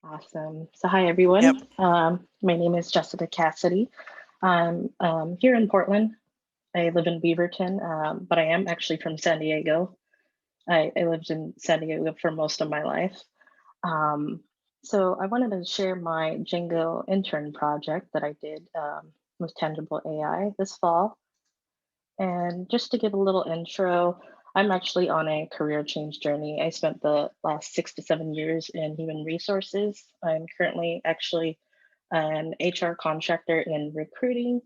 Awesome. So hi, Yep. everyone. My name is Jessica Cassidy. I'm here in Portland. I live in Beaverton, but I am actually from San Diego. I lived in San Diego for most of my life. Um, so I wanted to share my Django intern project that I did with Tangible AI this fall. And just to give a little intro, I'm actually on a career change journey. I spent the last 6 to 7 years in human resources. I'm currently actually an HR contractor in recruiting,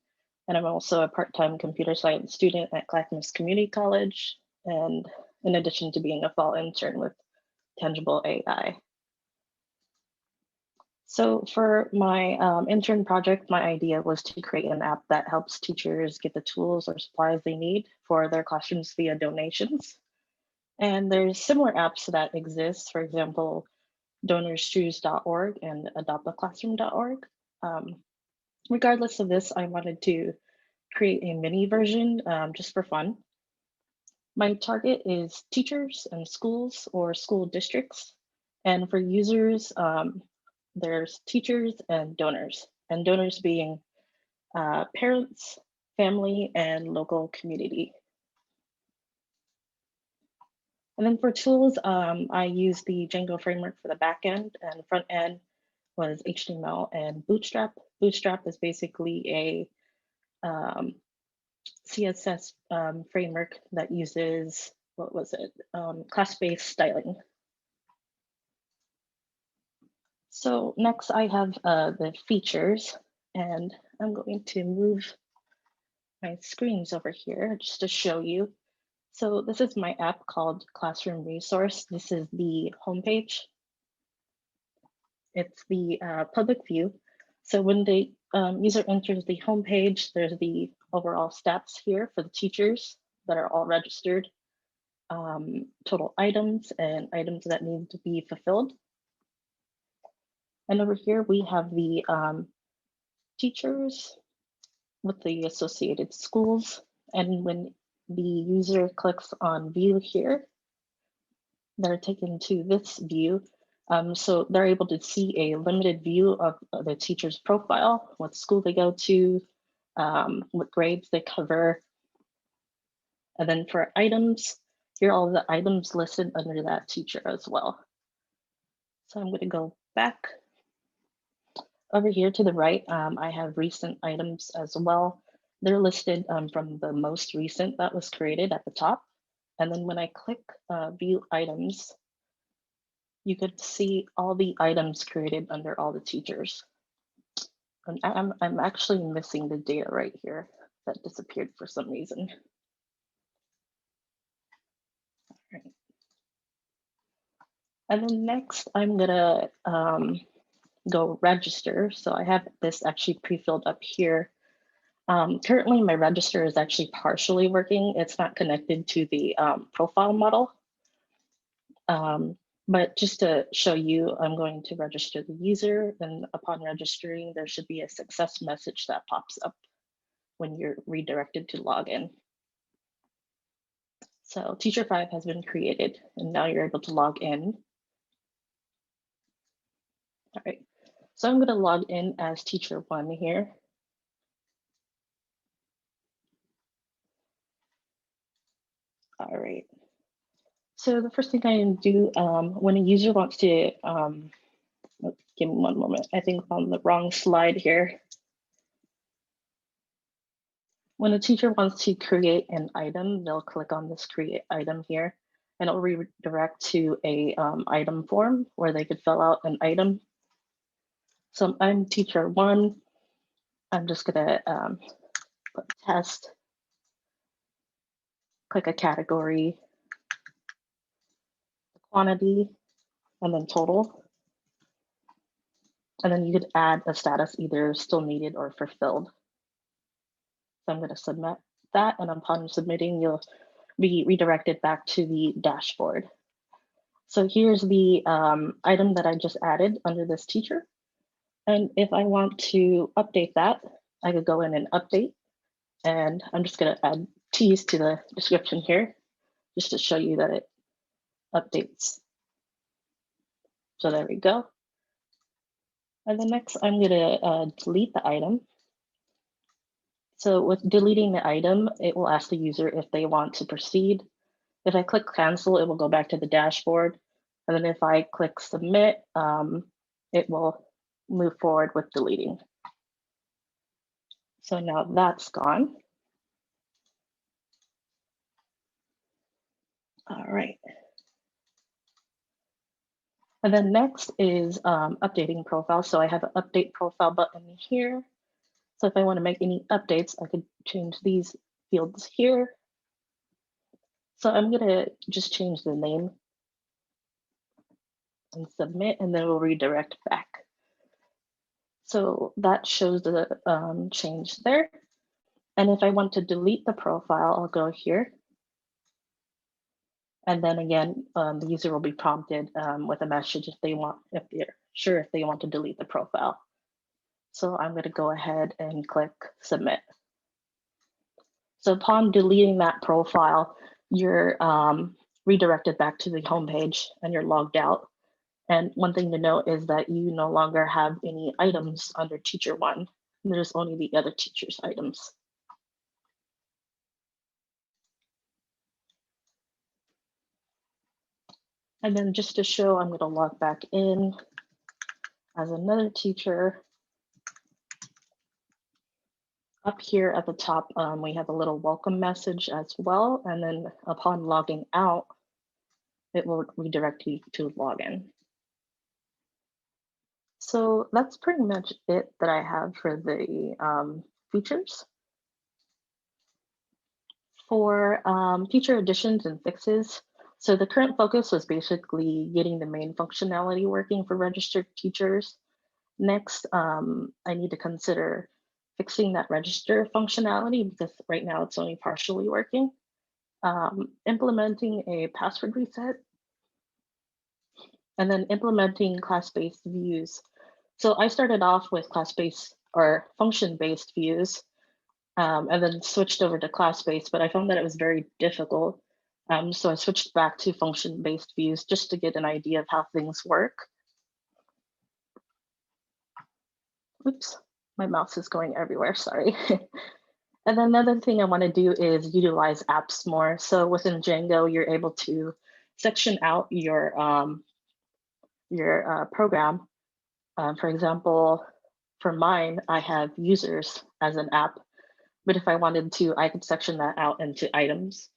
and I'm also a part-time computer science student at Clackamas Community College, and in addition to being a fall intern with Tangible AI. So for my intern project, my idea was to create an app that helps teachers get the tools or supplies they need for their classrooms via donations. And there's similar apps that exist, for example, donorschoose.org and adoptaclassroom.org. Um, Regardless of this, I wanted to create a mini version just for fun. My target is teachers and schools or school districts. And for users, there's teachers and donors being parents, family, and local community. And then for tools, I use the Django framework for the back end, and the front end was HTML and Bootstrap. Bootstrap is basically a CSS framework that uses, what was it, class-based styling. So next I have the features, and I'm going to move my screens over here just to show you. So this is my app called Classroom Resource. This is the homepage. It's the public view. So when the user enters the homepage, there's the overall stats here for the teachers that are all registered, total items and items that need to be fulfilled. And over here, we have the teachers with the associated schools. And when the user clicks on view here, they're taken to this view. So they're able to see a limited view of the teacher's profile, what school they go to, what grades they cover. And then for items, here are all the items listed under that teacher as well. So I'm going to go back. Over here to the right, I have recent items as well. They're listed from the most recent that was created at the top. And then when I click view items, you could see all the items created under all the teachers. And I'm actually missing the data right here that disappeared for some reason. All right. And then next, I'm gonna go register. So I have this actually pre-filled up here. Currently, my register is actually partially working. It's not connected to the profile model. But just to show you, I'm going to register the user, and upon registering, there should be a success message that pops up when you're redirected to log in. So Teacher 5 has been created, and now you're able to log in. All right, so I'm gonna log in as Teacher 1 here. All right. So the first thing I do when a user wants to, give me one moment, I think I'm on the wrong slide here. When a teacher wants to create an item, they'll click on this create item here, and it'll redirect to a item form where they could fill out an item. So I'm Teacher 1. I'm just gonna put test, click a category, quantity, and then total. And then you could add a status, either still needed or fulfilled. So I'm going to submit that, and upon submitting, you'll be redirected back to the dashboard. So here's the item that I just added under this teacher. And if I want to update that, I could go in and update. And I'm just going to add T's to the description here, just to show you that it updates. So there we go. And then next, I'm going to delete the item. So with deleting the item, it will ask the user if they want to proceed. If I click cancel, it will go back to the dashboard. And then if I click submit, it will move forward with deleting. So now that's gone. All right. And then next is updating profile. So I have an update profile button here. So if I want to make any updates, I could change these fields here. So I'm going to just change the name and submit, and then we'll redirect back. So that shows the change there. And if I want to delete the profile, I'll go here. And then again, the user will be prompted with a message if they're sure if they want to delete the profile. So I'm going to go ahead and click submit. So upon deleting that profile, you're redirected back to the homepage and you're logged out. And one thing to note is that you no longer have any items under teacher one. There's only the other teacher's items. And then just to show, I'm going to log back in as another teacher. Up here at the top, we have a little welcome message as well. And then upon logging out, it will redirect you to login. So that's pretty much it that I have for the features. For feature additions and fixes, so the current focus was basically getting the main functionality working for registered teachers. Next, I need to consider fixing that register functionality because right now it's only partially working. Implementing a password reset, and then implementing class-based views. So I started off with class-based or function-based views, and then switched over to class-based, but I found that it was very difficult. So I switched back to function-based views just to get an idea of how things work. Oops, my mouse is going everywhere, sorry. And then another thing I want to do is utilize apps more. So within Django, you're able to section out your program. For example, for mine, I have users as an app, but if I wanted to, I could section that out into items.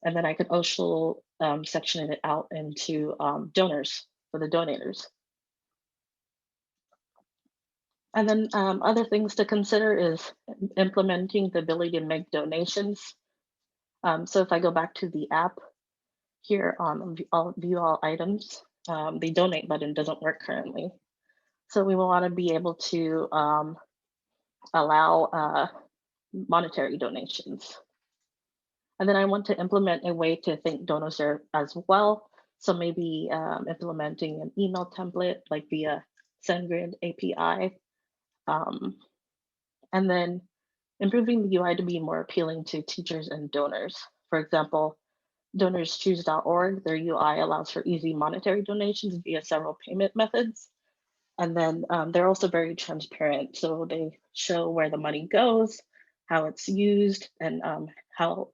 And then I could also section it out into donors for the donators. And then other things to consider is implementing the ability to make donations. So if I go back to the app here on view all items, the donate button doesn't work currently. So we will want to be able to allow monetary donations. And then I want to implement a way to thank donors as well. So maybe implementing an email template like via SendGrid API. And then improving the UI to be more appealing to teachers and donors. For example, donorschoose.org, their UI allows for easy monetary donations via several payment methods. And then they're also very transparent. So they show where the money goes, how it's used, and how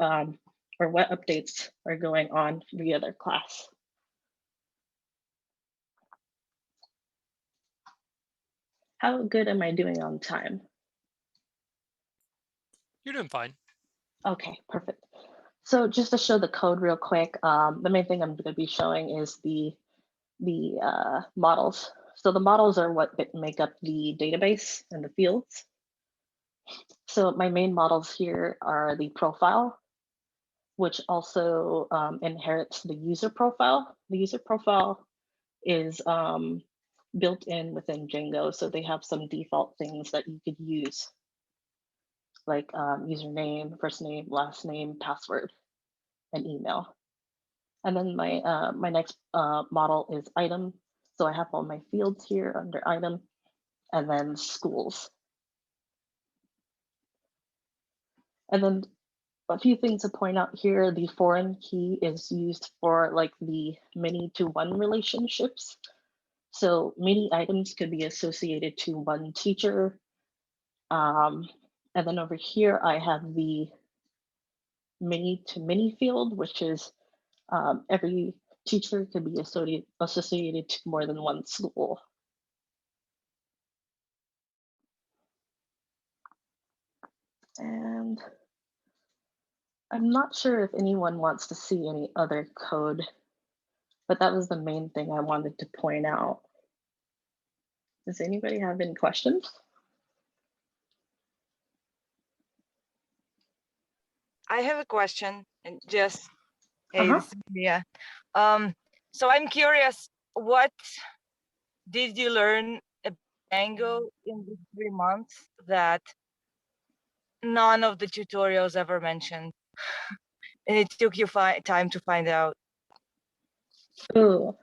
or what updates are going on via their class. How good am I doing on time? You're doing fine. Okay, perfect. So just to show the code real quick, the main thing I'm going to be showing is the models. So the models are what make up the database and the fields. So my main models here are the profile, which also inherits the user profile. The user profile is built in within Django, so they have some default things that you could use, like username, first name, last name, password, and email. And then my next model is item. So I have all my fields here under item, and then schools. And then a few things to point out here, the foreign key is used for like the many to one relationships. So many items could be associated to one teacher. Um, and then over here, I have the many to many field, which is every teacher could be associated to more than one school. And I'm not sure if anyone wants to see any other code, but that was the main thing I wanted to point out. Does anybody have any questions? I have a question, and just hey, Uh-huh. this is Mia. Um, so I'm curious, what did you learn about Django in the 3 months that none of the tutorials ever mentioned, and it took you time to find out? Oh,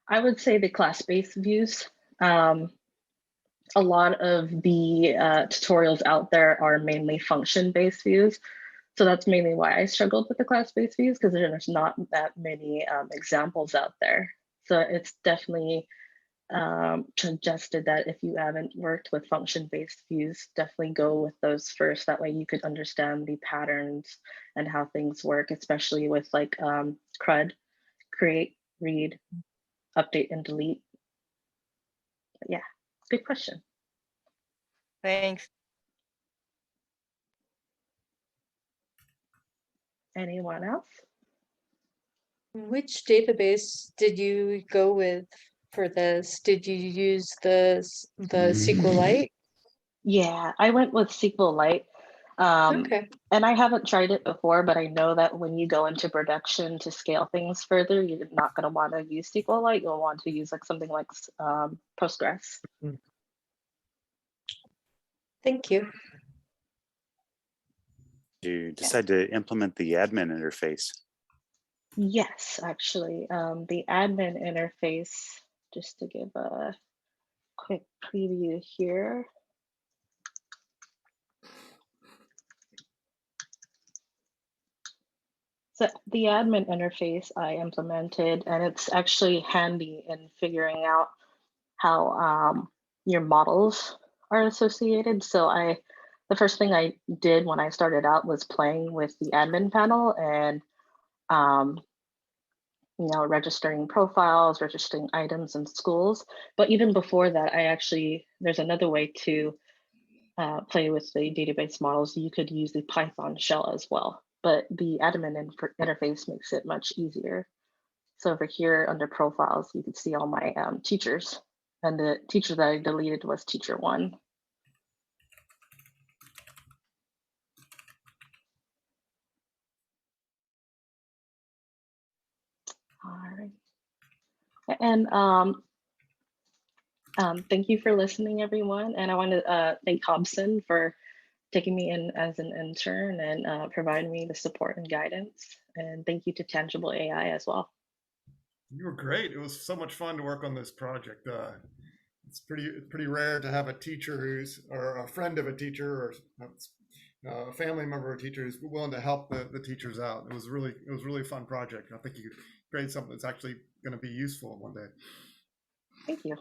I would say the class-based views. Um, a lot of the tutorials out there are mainly function-based views. So that's mainly why I struggled with the class-based views, because there's not that many examples out there. So it's definitely suggested that if you haven't worked with function-based views, definitely go with those first. That way you could understand the patterns and how things work, especially with like CRUD, create, read, update, and delete. But yeah, good question. Thanks. Anyone else? Which database did you go with for this? Did you use the SQLite? Yeah, I went with SQLite. Okay. And I haven't tried it before, but I know that when you go into production to scale things further, you're not going to want to use SQLite. You'll want to use like something like Postgres. Thank you. You decide to implement the admin interface. Yes, actually, the admin interface, just to give a quick preview here. So the admin interface I implemented, and it's actually handy in figuring out how your models are associated. So the first thing I did when I started out was playing with the admin panel and um, registering profiles, registering items and schools. But even before that, there's another way to play with the database models. You could use the Python shell as well, but the admin interface makes it much easier. So over here under profiles, you can see all my teachers, and the teacher that I deleted was teacher 1. All right. And thank you for listening, everyone. And I want to thank Hobson for taking me in as an intern and providing me the support and guidance. And thank you to Tangible AI as well. You were great. It was so much fun to work on this project. It's pretty rare to have a teacher or a friend of a teacher or a family member of a teacher who's willing to help the teachers out. It was really a fun project. I think you create something that's actually going to be useful one day. Thank you.